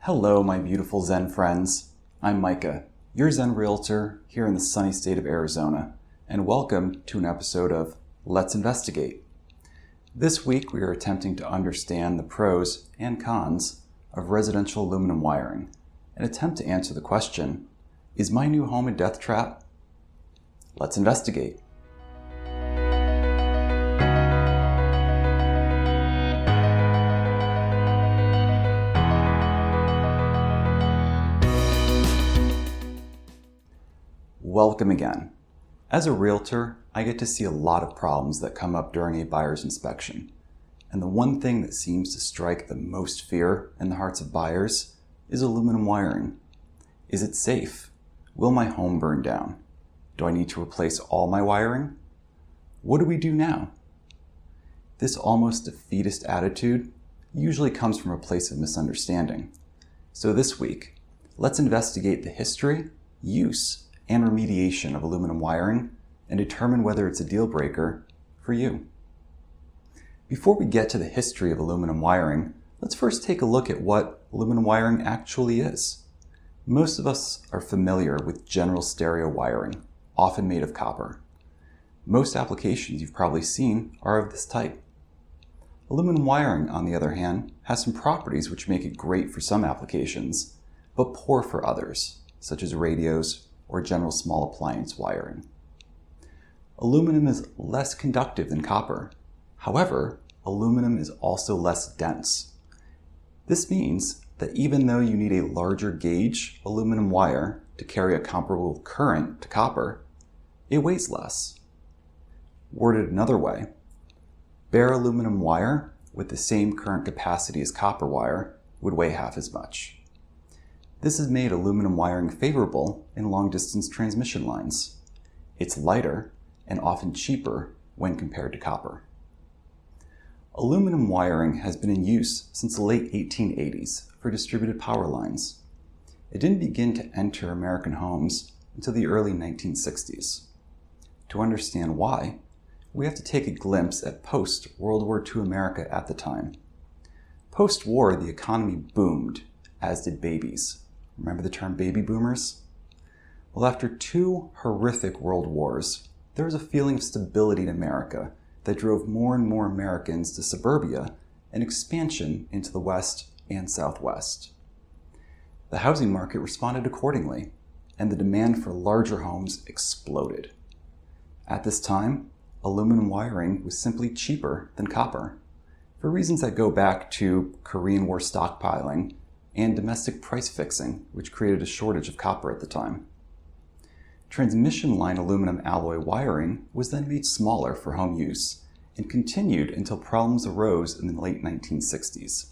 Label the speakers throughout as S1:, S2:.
S1: Hello, my beautiful Zen friends. I'm Micah, your Zen realtor here in the sunny state of Arizona, and welcome to an episode of Let's Investigate. This week we are attempting to understand the pros and cons of residential aluminum wiring and attempt to answer the question, is my new home a death trap? Let's investigate. Welcome again. As a realtor, I get to see a lot of problems that come up during a buyer's inspection. And the one thing that seems to strike the most fear in the hearts of buyers is aluminum wiring. Is it safe? Will my home burn down? Do I need to replace all my wiring? What do we do now? This almost defeatist attitude usually comes from a place of misunderstanding. So this week, let's investigate the history, use, and remediation of aluminum wiring and determine whether it's a deal breaker for you. Before we get to the history of aluminum wiring, let's first take a look at what aluminum wiring actually is. Most of us are familiar with general stereo wiring, often made of copper. Most applications you've probably seen are of this type. Aluminum wiring, on the other hand, has some properties which make it great for some applications, but poor for others, such as radios or general small appliance wiring. Aluminum is less conductive than copper. However, aluminum is also less dense. This means that even though you need a larger gauge aluminum wire to carry a comparable current to copper, it weighs less. Worded another way, bare aluminum wire with the same current capacity as copper wire would weigh half as much. This has made aluminum wiring favorable in long-distance transmission lines. It's lighter and often cheaper when compared to copper. Aluminum wiring has been in use since the late 1880s for distributed power lines. It didn't begin to enter American homes until the early 1960s. To understand why, we have to take a glimpse at post-World War II America at the time. Post-war, the economy boomed, as did babies. Remember the term baby boomers? Well, after two horrific world wars, there was a feeling of stability in America that drove more and more Americans to suburbia and expansion into the West and Southwest. The housing market responded accordingly, and the demand for larger homes exploded. At this time, aluminum wiring was simply cheaper than copper, for reasons that go back to Korean War stockpiling and domestic price fixing, which created a shortage of copper at the time. Transmission line aluminum alloy wiring was then made smaller for home use and continued until problems arose in the late 1960s,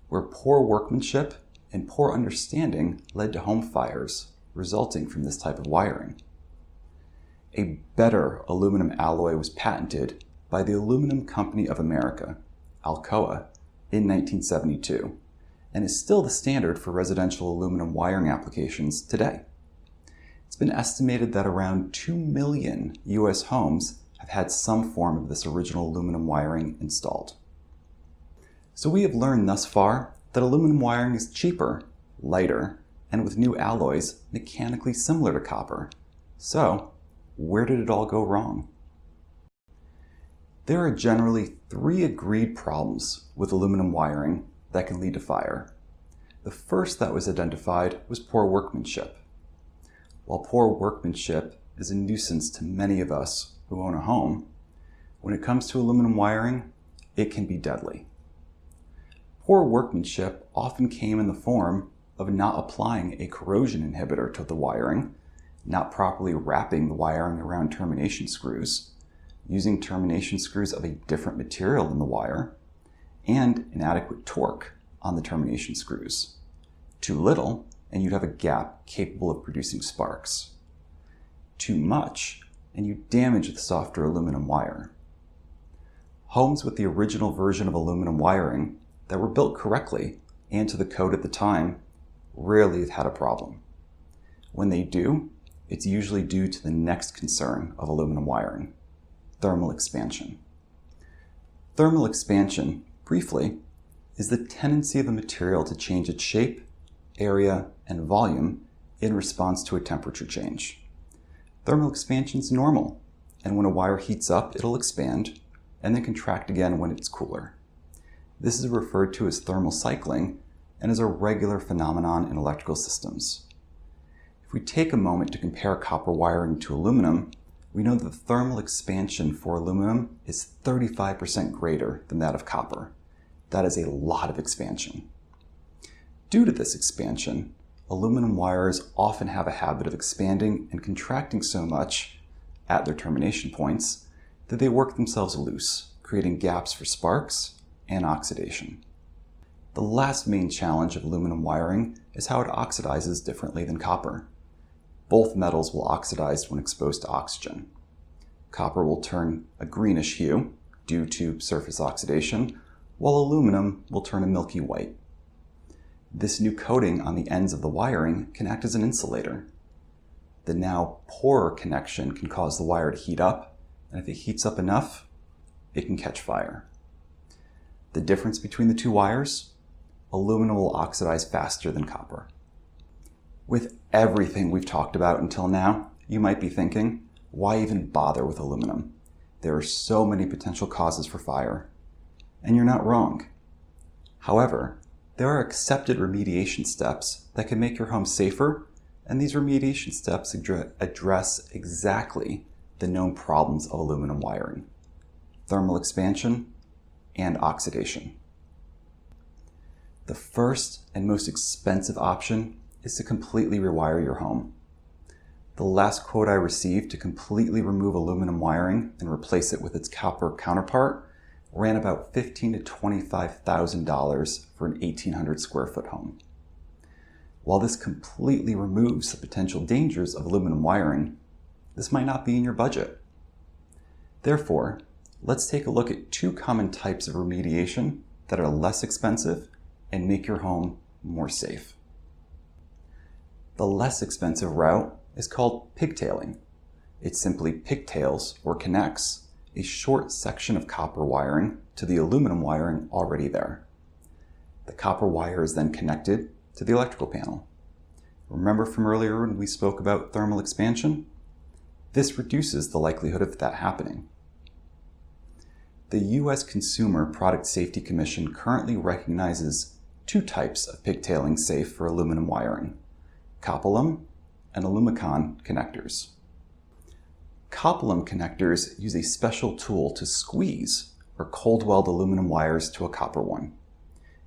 S1: where poor workmanship and poor understanding led to home fires resulting from this type of wiring. A better aluminum alloy was patented by the Aluminum Company of America, Alcoa, in 1972. And is still the standard for residential aluminum wiring applications today. It's been estimated that around 2 million US homes have had some form of this original aluminum wiring installed. So we have learned thus far that aluminum wiring is cheaper, lighter, and with new alloys mechanically similar to copper. So, where did it all go wrong? There are generally 3 agreed problems with aluminum wiring that can lead to fire. The first that was identified was poor workmanship. While poor workmanship is a nuisance to many of us who own a home, when it comes to aluminum wiring, it can be deadly. Poor workmanship often came in the form of not applying a corrosion inhibitor to the wiring, not properly wrapping the wiring around termination screws, using termination screws of a different material than the wire, and inadequate torque on the termination screws. Too little, and you'd have a gap capable of producing sparks. Too much, and you damage the softer aluminum wire. Homes with the original version of aluminum wiring that were built correctly and to the code at the time rarely have had a problem. When they do, it's usually due to the next concern of aluminum wiring, thermal expansion. Thermal expansion, briefly, is the tendency of a material to change its shape area, and volume in response to a temperature change. Thermal expansion is normal, and when a wire heats up, it'll expand and then contract again when it's cooler. This is referred to as thermal cycling and is a regular phenomenon in electrical systems. If we take a moment to compare copper wiring to aluminum, we know that the thermal expansion for aluminum is 35% greater than that of copper. That is a lot of expansion. Due to this expansion, aluminum wires often have a habit of expanding and contracting so much at their termination points that they work themselves loose, creating gaps for sparks and oxidation. The last main challenge of aluminum wiring is how it oxidizes differently than copper. Both metals will oxidize when exposed to oxygen. Copper will turn a greenish hue due to surface oxidation, while aluminum will turn a milky white. This new coating on the ends of the wiring can act as an insulator. The now poorer connection can cause the wire to heat up, and if it heats up enough, it can catch fire. The difference between the two wires? Aluminum will oxidize faster than copper. With everything we've talked about until now, you might be thinking, why even bother with aluminum? There are so many potential causes for fire. And you're not wrong. However, there are accepted remediation steps that can make your home safer, and these remediation steps address exactly the known problems of aluminum wiring: thermal expansion and oxidation. The first and most expensive option is to completely rewire your home. The last quote I received to completely remove aluminum wiring and replace it with its copper counterpart ran about $15,000 to $25,000 for an 1,800 square foot home. While this completely removes the potential dangers of aluminum wiring, this might not be in your budget. Therefore, let's take a look at two common types of remediation that are less expensive and make your home more safe. The less expensive route is called pigtailing. It simply pigtails or connects a short section of copper wiring to the aluminum wiring already there. The copper wire is then connected to the electrical panel. Remember from earlier when we spoke about thermal expansion? This reduces the likelihood of that happening. The U.S. Consumer Product Safety Commission currently recognizes two types of pigtailing safe for aluminum wiring: copalum and alumicon connectors. Copalum connectors use a special tool to squeeze or cold weld aluminum wires to a copper one.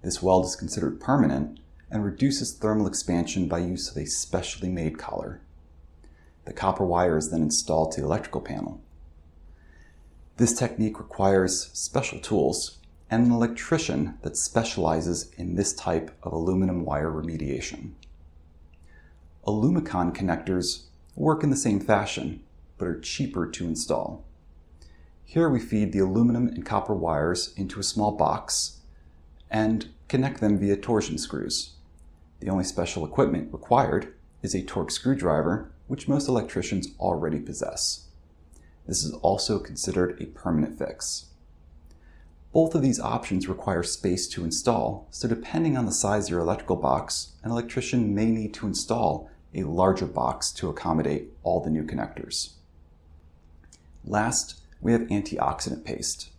S1: This weld is considered permanent and reduces thermal expansion by use of a specially made collar. The copper wire is then installed to the electrical panel. This technique requires special tools and an electrician that specializes in this type of aluminum wire remediation. Alumicon connectors work in the same fashion, but are cheaper to install. Here we feed the aluminum and copper wires into a small box and connect them via torsion screws. The only special equipment required is a torque screwdriver, which most electricians already possess. This is also considered a permanent fix. Both of these options require space to install, so depending on the size of your electrical box, an electrician may need to install a larger box to accommodate all the new connectors. Last, we have antioxidant paste.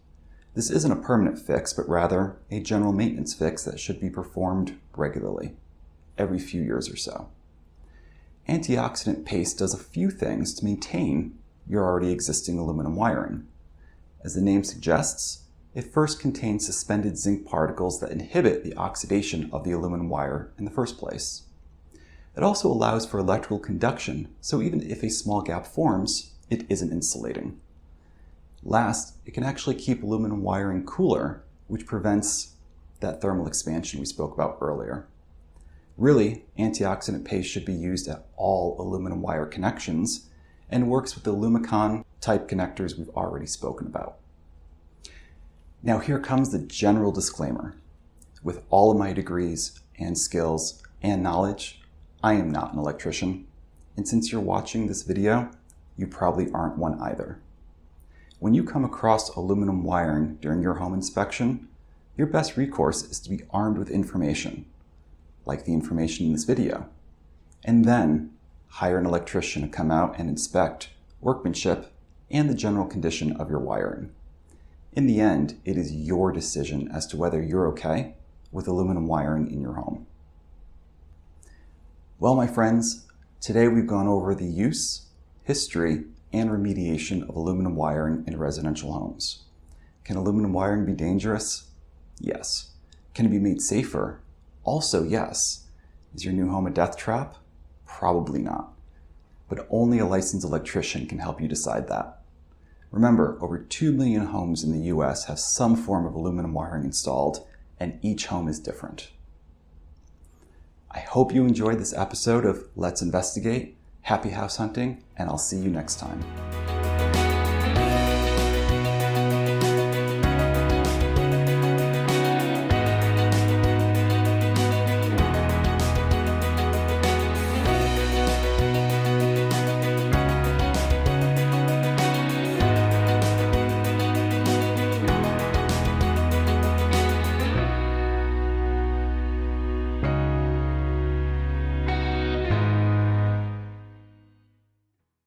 S1: This isn't a permanent fix, but rather a general maintenance fix that should be performed regularly, every few years or so. Antioxidant paste does a few things to maintain your already existing aluminum wiring. As the name suggests, it first contains suspended zinc particles that inhibit the oxidation of the aluminum wire in the first place. It also allows for electrical conduction, so even if a small gap forms, it isn't insulating. Last, it can actually keep aluminum wiring cooler, which prevents that thermal expansion we spoke about earlier. Really, antioxidant paste should be used at all aluminum wire connections and works with the Alumicon type connectors we've already spoken about. Now here comes the general disclaimer. With all of my degrees and skills and knowledge, I am not an electrician, and since you're watching this video, you probably aren't one either. When you come across aluminum wiring during your home inspection, your best recourse is to be armed with information, like the information in this video, and then hire an electrician to come out and inspect workmanship and the general condition of your wiring. In the end, it is your decision as to whether you're okay with aluminum wiring in your home. Well, my friends, today we've gone over the use, history, and remediation of aluminum wiring in residential homes. Can aluminum wiring be dangerous? Yes. Can it be made safer? Also, yes. Is your new home a death trap? Probably not. But only a licensed electrician can help you decide that. Remember, over 2 million homes in the US have some form of aluminum wiring installed, and each home is different. I hope you enjoyed this episode of Let's Investigate. Happy house hunting, and I'll see you next time.